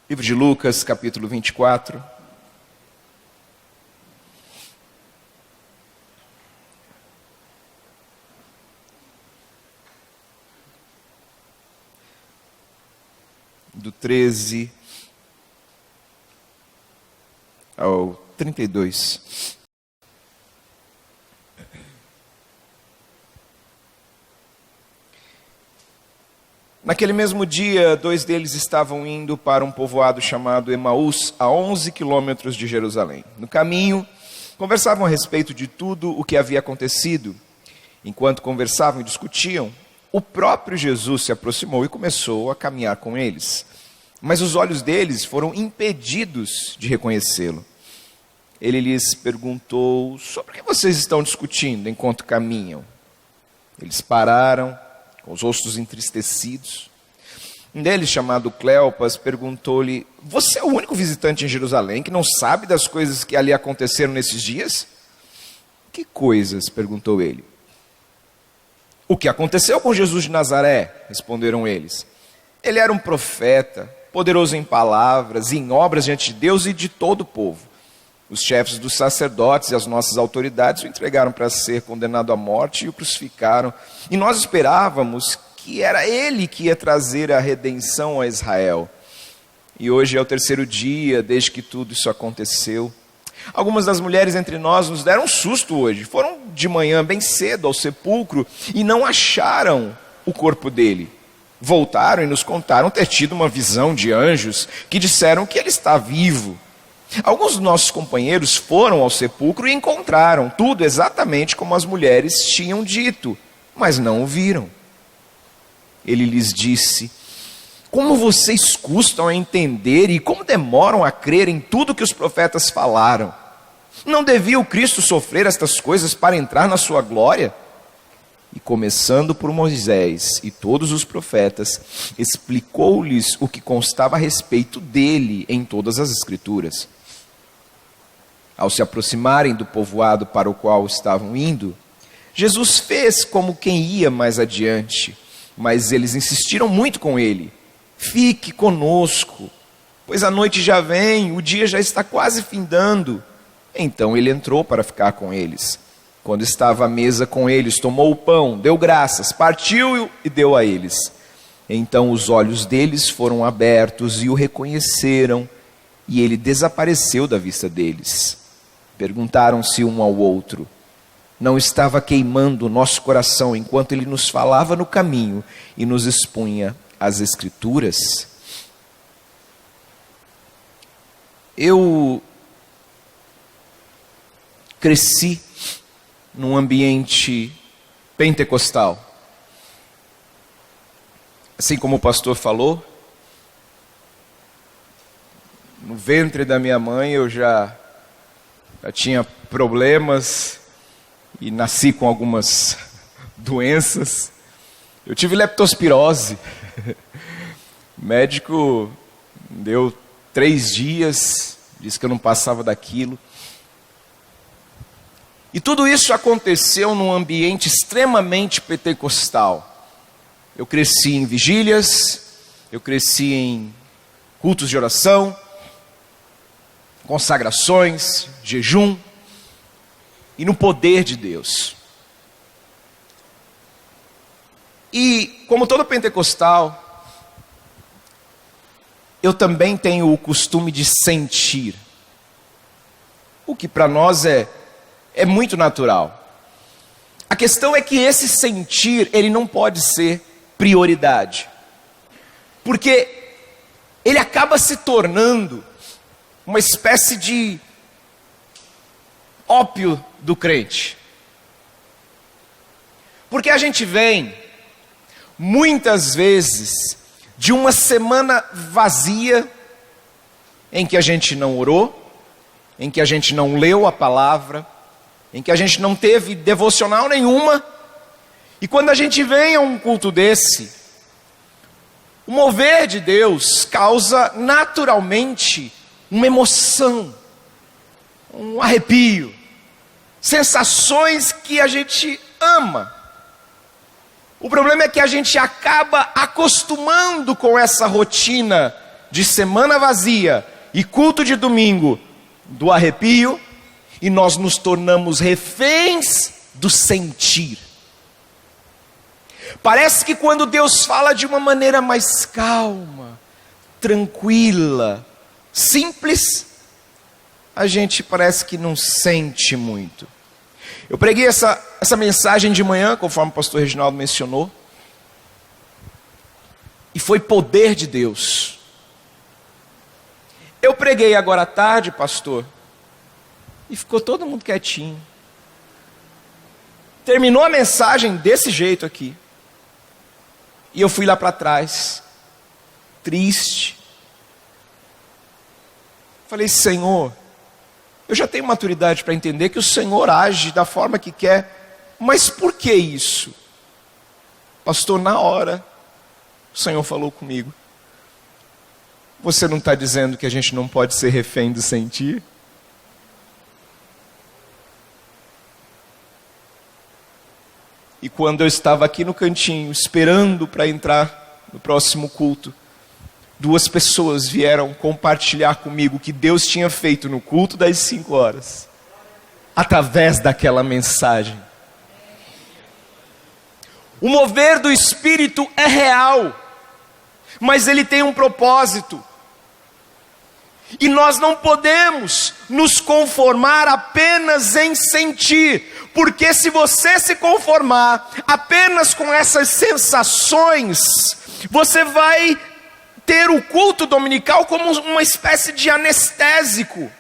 Livro de Lucas, capítulo 24. Do 13 ao 32. Naquele mesmo dia, 2 deles estavam indo para um povoado chamado Emaús, a 11 quilômetros de Jerusalém. No caminho, conversavam a respeito de tudo o que havia acontecido. Enquanto conversavam e discutiam, o próprio Jesus se aproximou e começou a caminhar com eles. Mas os olhos deles foram impedidos de reconhecê-lo. Ele lhes perguntou: sobre o que vocês estão discutindo enquanto caminham? Eles pararam, com os rostos entristecidos. Um deles, chamado Cleopas, perguntou-lhe: você é o único visitante em Jerusalém que não sabe das coisas que ali aconteceram nesses dias? Que coisas? Perguntou ele. O que aconteceu com Jesus de Nazaré? Responderam eles. Ele era um profeta, poderoso em palavras e em obras diante de Deus e de todo o povo. Os chefes dos sacerdotes e as nossas autoridades o entregaram para ser condenado à morte e o crucificaram. E nós esperávamos que era ele que ia trazer a redenção a Israel. E hoje é o 3º dia desde que tudo isso aconteceu. Algumas das mulheres entre nós nos deram um susto hoje. Foram de manhã bem cedo ao sepulcro e não acharam o corpo dele. Voltaram e nos contaram ter tido uma visão de anjos que disseram que ele está vivo. Alguns dos nossos companheiros foram ao sepulcro e encontraram tudo exatamente como as mulheres tinham dito, mas não o viram. Ele lhes disse: como vocês custam a entender e como demoram a crer em tudo que os profetas falaram? Não devia o Cristo sofrer estas coisas para entrar na sua glória? E começando por Moisés e todos os profetas, explicou-lhes o que constava a respeito dele em todas as Escrituras. Ao se aproximarem do povoado para o qual estavam indo, Jesus fez como quem ia mais adiante, mas eles insistiram muito com ele: fique conosco, pois a noite já vem, o dia já está quase findando. Então ele entrou para ficar com eles. Quando estava à mesa com eles, tomou o pão, deu graças, partiu e deu a eles. Então os olhos deles foram abertos e o reconheceram, e ele desapareceu da vista deles. Perguntaram-se um ao outro: não estava queimando o nosso coração enquanto ele nos falava no caminho e nos expunha as Escrituras? Eu cresci num ambiente pentecostal. Assim como o pastor falou, no ventre da minha mãe eu já tinha problemas e nasci com algumas doenças. Eu tive leptospirose. O médico deu 3 dias, disse que eu não passava daquilo. E tudo isso aconteceu num ambiente extremamente pentecostal. Eu cresci em vigílias, eu cresci em cultos de oração, consagrações, jejum e no poder de Deus. E como todo pentecostal, eu também tenho o costume de sentir, o que para nós é muito natural. A questão é que esse sentir, ele não pode ser prioridade, porque ele acaba se tornando uma espécie de ópio do crente. Porque a gente vem, muitas vezes, de uma semana vazia, em que a gente não orou, em que a gente não leu a palavra, em que a gente não teve devocional nenhuma, e quando a gente vem a um culto desse, o mover de Deus causa naturalmente uma emoção, um arrepio, sensações que a gente ama. O problema é que a gente acaba acostumando com essa rotina de semana vazia e culto de domingo do arrepio, e nós nos tornamos reféns do sentir. Parece que quando Deus fala de uma maneira mais calma, tranquila, simples, a gente parece que não sente muito. Eu preguei essa mensagem de manhã, conforme o pastor Reginaldo mencionou, e foi poder de Deus. Eu preguei agora à tarde, pastor, e ficou todo mundo quietinho. Terminou a mensagem desse jeito aqui, e eu fui lá para trás, triste. Falei, Senhor, eu já tenho maturidade para entender que o Senhor age da forma que quer, mas por que isso? Pastor, na hora, o Senhor falou comigo. Você não está dizendo que a gente não pode ser refém do sentir? E quando eu estava aqui no cantinho, esperando para entrar no próximo culto, 2 pessoas vieram compartilhar comigo o que Deus tinha feito no culto das 5 horas, através daquela mensagem. O mover do Espírito é real, mas ele tem um propósito. E nós não podemos nos conformar apenas em sentir, porque se você se conformar apenas com essas sensações, você vai ter o culto dominical como uma espécie de anestésico.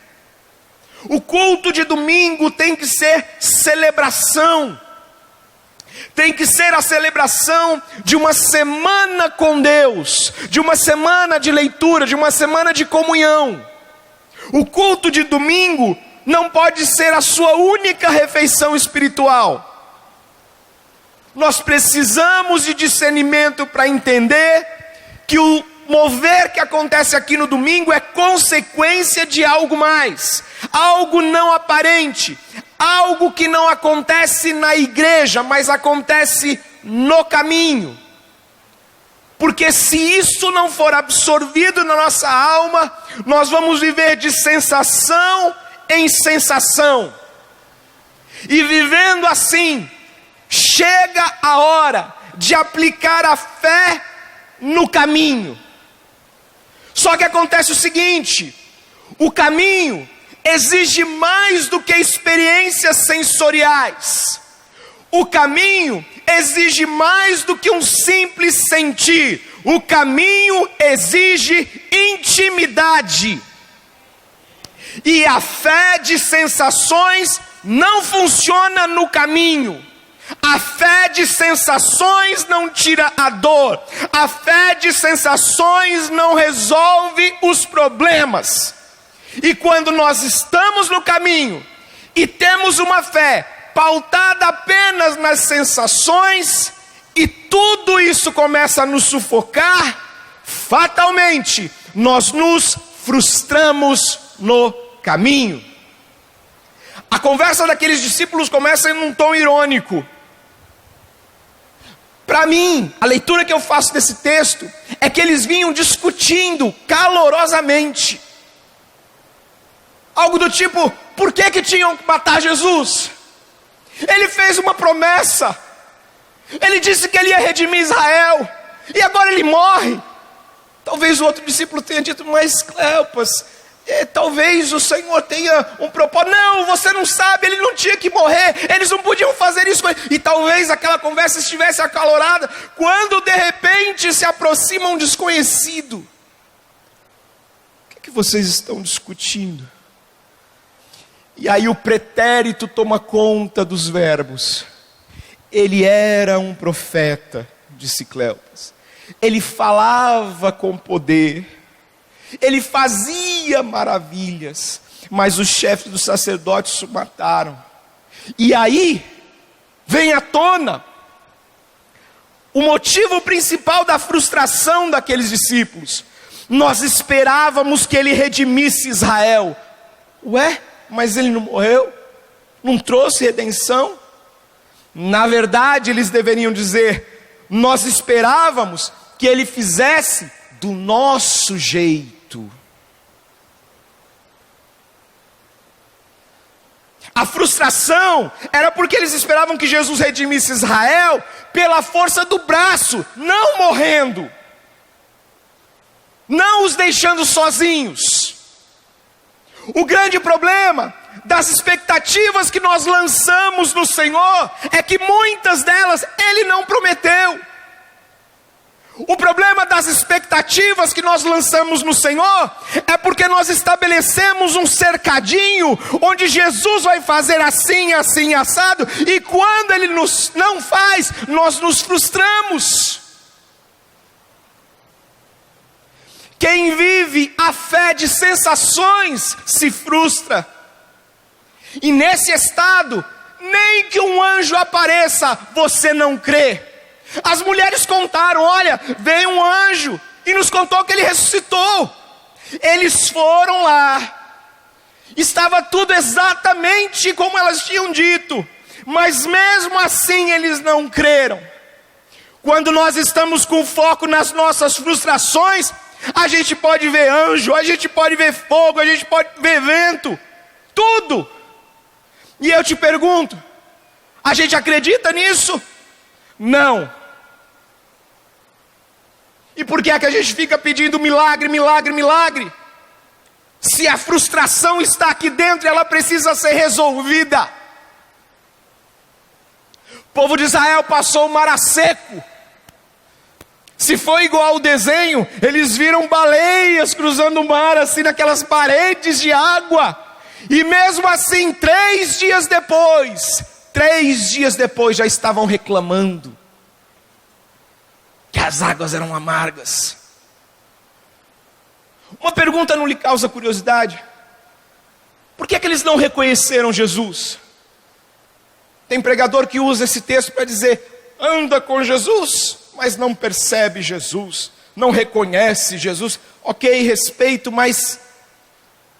O culto de domingo tem que ser celebração. Tem que ser a celebração de uma semana com Deus, de uma semana de leitura, de uma semana de comunhão. O culto de domingo não pode ser a sua única refeição espiritual. Nós precisamos de discernimento para entender que o mover que acontece aqui no domingo é consequência de algo mais, algo não aparente, algo que não acontece na igreja, mas acontece no caminho. Porque se isso não for absorvido na nossa alma, nós vamos viver de sensação em sensação. E vivendo assim, chega a hora de aplicar a fé no caminho. Só que acontece o seguinte: o caminho exige mais do que experiências sensoriais. O caminho exige mais do que um simples sentir. O caminho exige intimidade. E a fé de sensações não funciona no caminho. A fé de sensações não tira a dor. A fé de sensações não resolve os problemas. E quando nós estamos no caminho e temos uma fé pautada apenas nas sensações, e tudo isso começa a nos sufocar, fatalmente nós nos frustramos no caminho. A conversa daqueles discípulos começa em um tom irônico. Para mim, a leitura que eu faço desse texto é que eles vinham discutindo calorosamente. Algo do tipo, por que tinham que matar Jesus? Ele fez uma promessa. Ele disse que ele ia redimir Israel. E agora ele morre. Talvez o outro discípulo tenha dito, mas Cleopas, talvez o Senhor tenha um propósito. Não, você não sabe, ele não tinha que morrer. Eles não podiam fazer isso. E talvez aquela conversa estivesse acalorada, quando de repente se aproxima um desconhecido. O que vocês estão discutindo? E aí o pretérito toma conta dos verbos. Ele era um profeta, disse Cleopas. Ele falava com poder. Ele fazia maravilhas. Mas os chefes dos sacerdotes o mataram. E aí vem à tona o motivo principal da frustração daqueles discípulos. Nós esperávamos que ele redimisse Israel. Ué? Mas ele não morreu? Não trouxe redenção? Na verdade, eles deveriam dizer, nós esperávamos que ele fizesse do nosso jeito. A frustração era porque eles esperavam que Jesus redimisse Israel pela força do braço, não morrendo, não os deixando sozinhos. O grande problema das expectativas que nós lançamos no Senhor é que muitas delas Ele não prometeu. O problema das expectativas que nós lançamos no Senhor é porque nós estabelecemos um cercadinho onde Jesus vai fazer assim, assim, assado, e quando Ele não faz, nós nos frustramos. Quem vive a fé de sensações se frustra. E nesse estado, nem que um anjo apareça, você não crê. As mulheres contaram, olha, veio um anjo e nos contou que ele ressuscitou. Eles foram lá, estava tudo exatamente como elas tinham dito, mas mesmo assim eles não creram. Quando nós estamos com foco nas nossas frustrações, a gente pode ver anjo, a gente pode ver fogo, a gente pode ver vento, tudo. E eu te pergunto, a gente acredita nisso? Não. E por que é que a gente fica pedindo milagre, milagre, milagre? Se a frustração está aqui dentro, ela precisa ser resolvida. O povo de Israel passou o mar a seco. Se foi igual ao desenho, eles viram baleias cruzando o mar assim naquelas paredes de água. E mesmo assim, 3 dias depois já estavam reclamando que as águas eram amargas. Uma pergunta não lhe causa curiosidade? Por que é que eles não reconheceram Jesus? Tem pregador que usa esse texto para dizer, anda com Jesus, mas não percebe Jesus, não reconhece Jesus. Ok, respeito, mas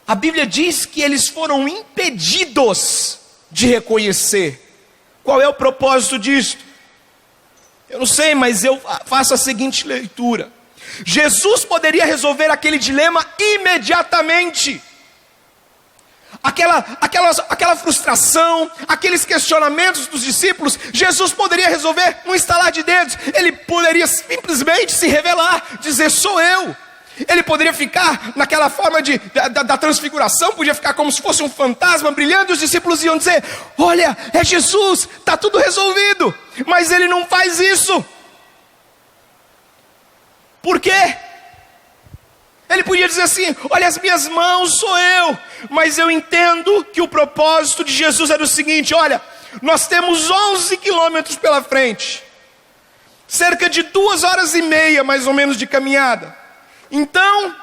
a Bíblia diz que eles foram impedidos de reconhecer. Qual é o propósito disto? Eu não sei, mas eu faço a seguinte leitura. Jesus poderia resolver aquele dilema imediatamente. Aquela frustração, aqueles questionamentos dos discípulos, Jesus poderia resolver num estalar de dedos. Ele poderia simplesmente se revelar, dizer, sou eu. Ele poderia ficar naquela forma da transfiguração, podia ficar como se fosse um fantasma brilhando, e os discípulos iam dizer, olha, é Jesus, está tudo resolvido. Mas ele não faz isso. Por quê? Ele podia dizer assim, olha, as minhas mãos, sou eu. Mas eu entendo que o propósito de Jesus era o seguinte, olha, nós temos 11 quilômetros pela frente, cerca de 2h30 mais ou menos de caminhada. Então,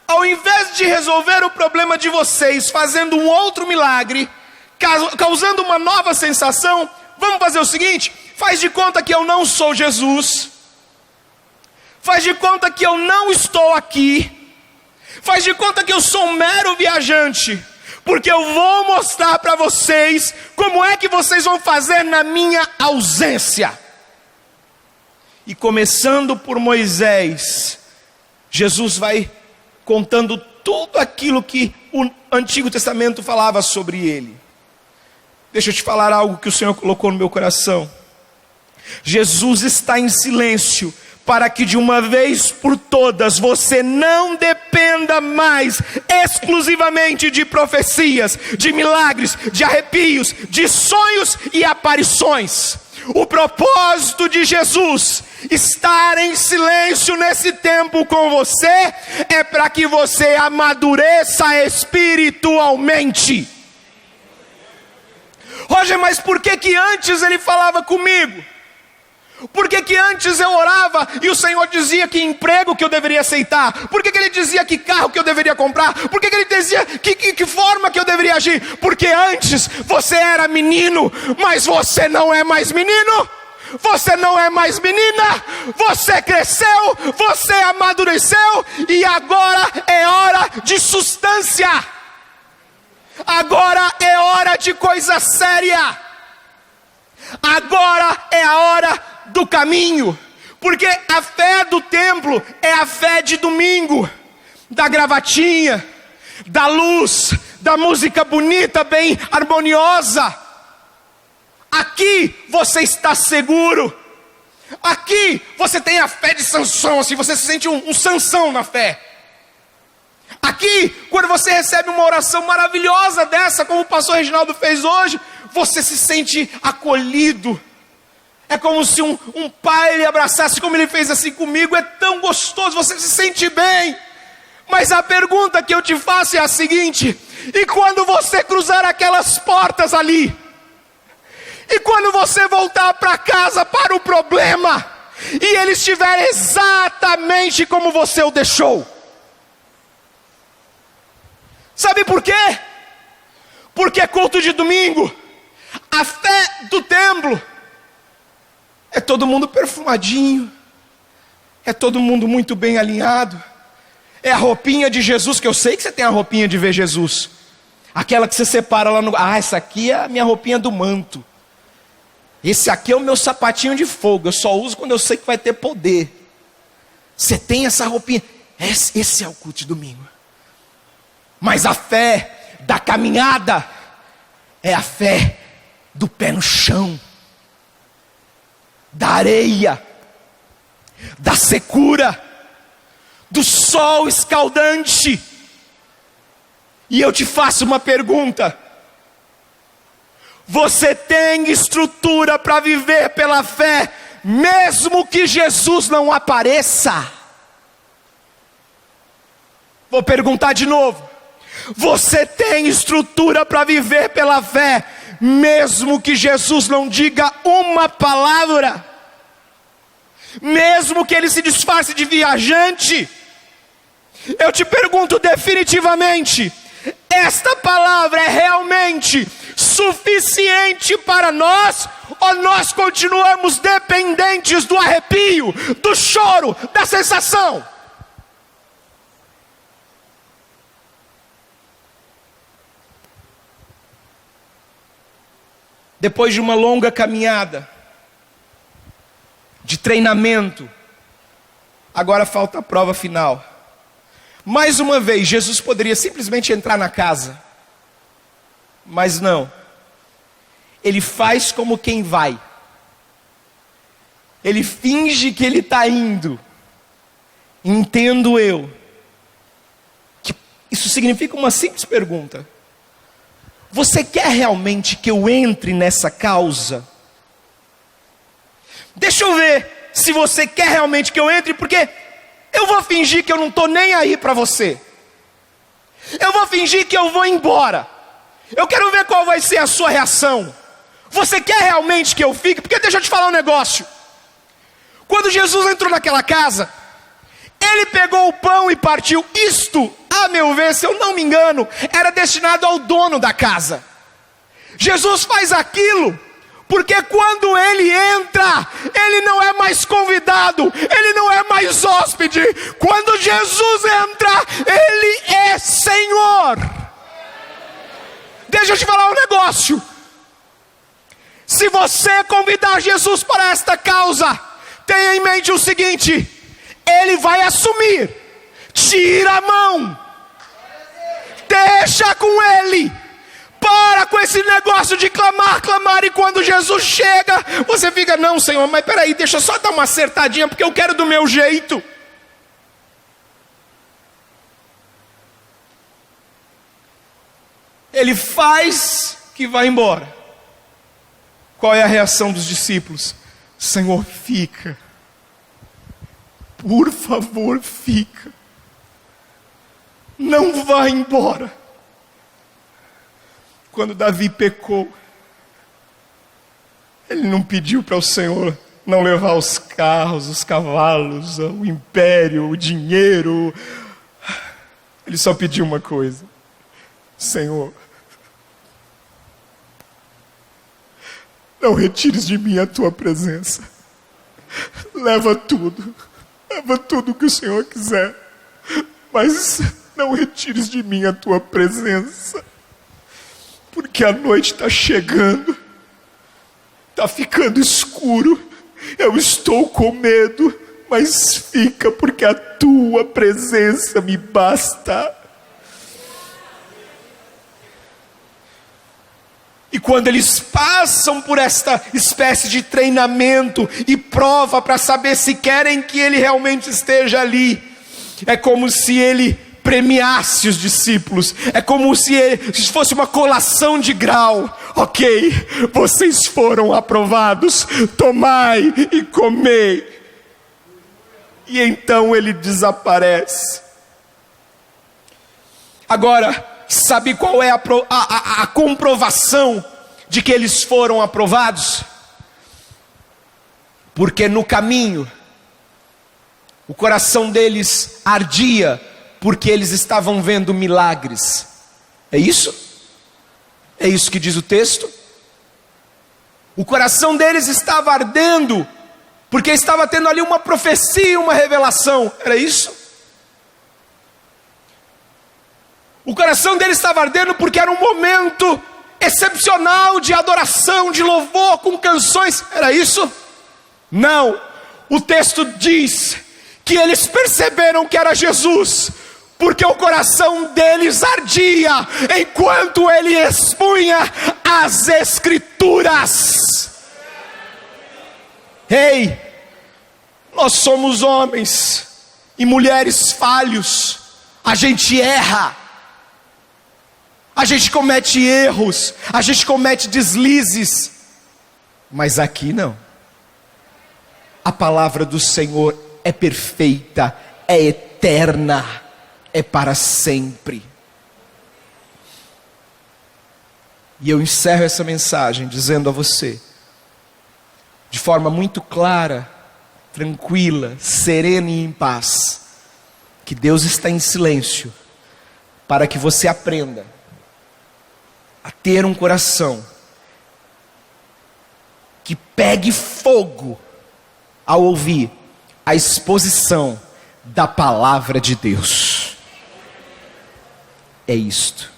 ao invés de resolver o problema de vocês fazendo um outro milagre, causando uma nova sensação, vamos fazer o seguinte, faz de conta que eu não sou Jesus, faz de conta que eu não estou aqui, faz de conta que eu sou um mero viajante, porque eu vou mostrar para vocês como é que vocês vão fazer na minha ausência. E começando por Moisés, Jesus vai contando tudo aquilo que o Antigo Testamento falava sobre ele. Deixa eu te falar algo que o Senhor colocou no meu coração. Jesus está em silêncio para que de uma vez por todas você não dependa mais exclusivamente de profecias, de milagres, de arrepios, de sonhos e aparições. O propósito de Jesus estar em silêncio nesse tempo com você é para que você amadureça espiritualmente. Roger, mas por que antes ele falava comigo? Por que antes eu orava e o Senhor dizia que emprego que eu deveria aceitar? Por que ele dizia que carro que eu deveria comprar? Por que ele dizia que forma que eu deveria agir? Porque antes você era menino, mas você não é mais menino. Você não é mais menina. Você cresceu, você amadureceu e agora é hora de substância. Agora é hora de coisa séria. Agora é a hora do caminho. Porque a fé do templo é a fé de domingo, da gravatinha, da luz, da música bonita, bem harmoniosa. Aqui você está seguro. Aqui você tem a fé de Sansão, assim, você se sente um Sansão na fé. Aqui, quando você recebe uma oração maravilhosa dessa, como o pastor Reginaldo fez hoje, você se sente acolhido. É como se um pai lhe abraçasse, como ele fez assim comigo. É tão gostoso, você se sente bem. Mas a pergunta que eu te faço é a seguinte: e quando você cruzar aquelas portas ali? E quando você voltar para casa, para o problema, e ele estiver exatamente como você o deixou? Sabe por quê? Porque é culto de domingo. A fé do templo é todo mundo perfumadinho, é todo mundo muito bem alinhado. É a roupinha de Jesus, que eu sei que você tem a roupinha de ver Jesus. Aquela que você separa lá no... essa aqui é a minha roupinha do manto. Esse aqui é o meu sapatinho de fogo. Eu só uso quando eu sei que vai ter poder. Você tem essa roupinha. Esse é o culto de domingo. Mas a fé da caminhada é a fé do pé no chão, da areia, da secura, do sol escaldante. E eu te faço uma pergunta: você tem estrutura para viver pela fé, mesmo que Jesus não apareça? Vou perguntar de novo: você tem estrutura para viver pela fé, mesmo que Jesus não diga uma palavra? Mesmo que ele se disfarce de viajante? Eu te pergunto definitivamente: esta palavra é realmente suficiente para nós? Ou nós continuamos dependentes do arrepio, do choro, da sensação? Depois de uma longa caminhada, de treinamento, agora falta a prova final. Mais uma vez, Jesus poderia simplesmente entrar na casa. Mas não. Ele faz como quem vai. Ele finge que ele está indo. Entendo eu que isso significa uma simples pergunta: você quer realmente que eu entre nessa causa? Deixa eu ver se você quer realmente que eu entre, porque eu vou fingir que eu não estou nem aí para você. Eu vou fingir que eu vou embora. Eu quero ver qual vai ser a sua reação. Você quer realmente que eu fique? Porque deixa eu te falar um negócio. Quando Jesus entrou naquela casa, ele pegou o pão e partiu. Isto, a meu ver, se eu não me engano, era destinado ao dono da casa. Jesus faz aquilo porque quando ele entra, ele não é mais convidado, ele não é mais hóspede. Quando Jesus entra, ele é Senhor. Deixa eu te falar um negócio. Se você convidar Jesus para esta causa, tenha em mente o seguinte: ele vai assumir. Tira a mão. Deixa com ele. Para com esse negócio de clamar, clamar. E quando Jesus chega, você fica: não, Senhor, mas peraí, deixa eu só dar uma acertadinha, porque eu quero do meu jeito. Ele faz que vai embora. Qual é a reação dos discípulos? Senhor, fica. Por favor, fica. Não vá embora. Quando Davi pecou, ele não pediu para o Senhor não levar os carros, os cavalos, o império, o dinheiro. Ele só pediu uma coisa: Senhor, não retires de mim a tua presença. Leva tudo que o Senhor quiser, mas não retires de mim a tua presença, porque a noite está chegando, está ficando escuro, eu estou com medo, mas fica, porque a tua presença me basta. E quando eles passam por esta espécie de treinamento e prova para saber se querem que ele realmente esteja ali, é como se ele premiasse os discípulos, é como se fosse uma colação de grau. Ok, vocês foram aprovados, tomai e comei. E então ele desaparece. Agora, sabe qual é a comprovação de que eles foram aprovados? Porque no caminho, o coração deles ardia, porque eles estavam vendo milagres. É isso? É isso que diz o texto? O coração deles estava ardendo, porque estava tendo ali uma profecia, uma revelação. Era isso? O coração deles estava ardendo porque era um momento excepcional de adoração, de louvor, com canções. Era isso? Não. O texto diz que eles perceberam que era Jesus, porque o coração deles ardia, enquanto ele expunha as Escrituras. Ei, nós somos homens e mulheres falhos, a gente erra, a gente comete erros, a gente comete deslizes, mas aqui não. A palavra do Senhor é perfeita, é eterna, é para sempre. E eu encerro essa mensagem dizendo a você, de forma muito clara, tranquila, serena e em paz, que Deus está em silêncio, para que você aprenda a ter um coração que pegue fogo ao ouvir a exposição da palavra de Deus. É isto.